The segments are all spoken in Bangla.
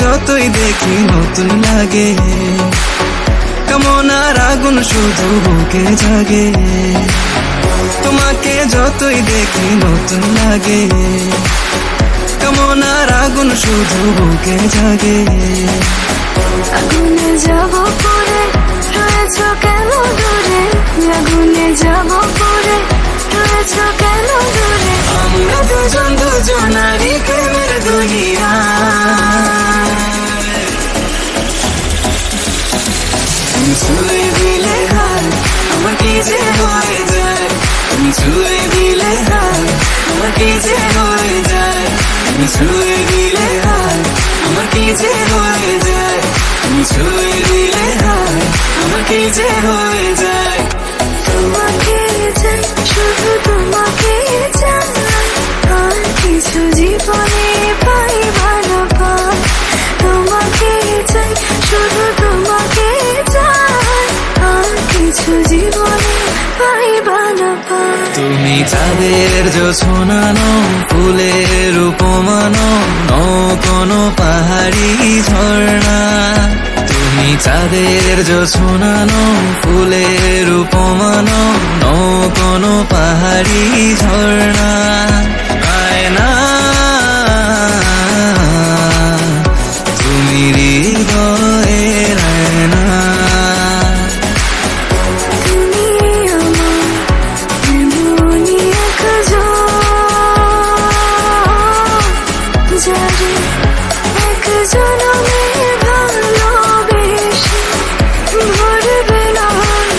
যতই দেখি নতুন লাগে, কামনার আগুন শুধু বুকে জাগে। তোমাকে যতই দেখি নতুন লাগে, কামনার আগুন শুধু বুকে জাগে। আগুনে যাব পরে রয়েছ কেন দূরে, আগুনে যাব পরে রয়েছ কেন দূরে। আমরা দুজন দুজনারই প্রেমের দুনিয়া, তুমি ছুঁয়ে দিলে হাত আমার কি যে হয়ে যায়, তুমি ছুঁয়ে দিলে হাত আমার কি যে হয়ে যায়, তুমি ছুঁয়ে দিলে হাত আমার কি যে হয়ে যায়, তুমি ছুঁয়ে দিলে হাত আমার কি যে হয়ে যায়। তোমাকে চাই, শুধু তোমাকে চাই, আর কিছু জীবনে পাইবা না পাই। তোমাকে চাই, শুধু তোমাকে চাই, আর কিছু জীবনে পাইবা না পাই। তুমি চাঁদের জোছনানো ফুলের উপমানো, কোনো পাহাড়ি ঝর্ণা। তুমি চাঁদের জোছনানো ফুলের উপমানো, কোনো পাহাড়ি ঝর্ণা। আয়না তুমি হৃদয়ের আয়না, তুমি আমার এমনই একজন, যারে এক জনমে ভালোবেসে ভরবে না মন।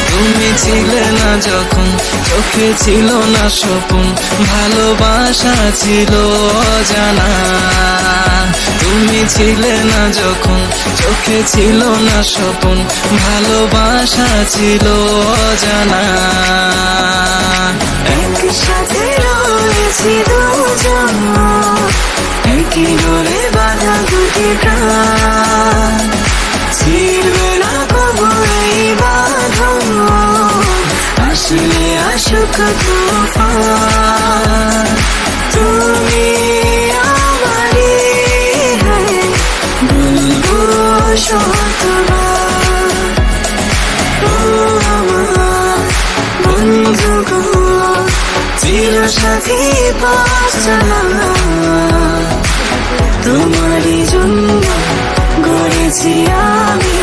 তুমি ছিলে না যখন চোখে ছিল না স্বপন, ভালোবাসা ছিল অজানা। তুমি ছিলে না যখন চোখে ছিল না স্বপন, ভালোবাসা ছিল অজানা। একসাথে রয়েছি দুজন, একই ডোরে বাঁধা দুটি প্রাণ। ছিড়বে না কবু এই বাঁধন, আসলে আসুক তুফান। তুমি আমারই হয়ে বলবো শতবার, ও আমার বন্ধু গো, চিরসাথী পথ চলা। তোমারই জন্য গড়েছি আমি।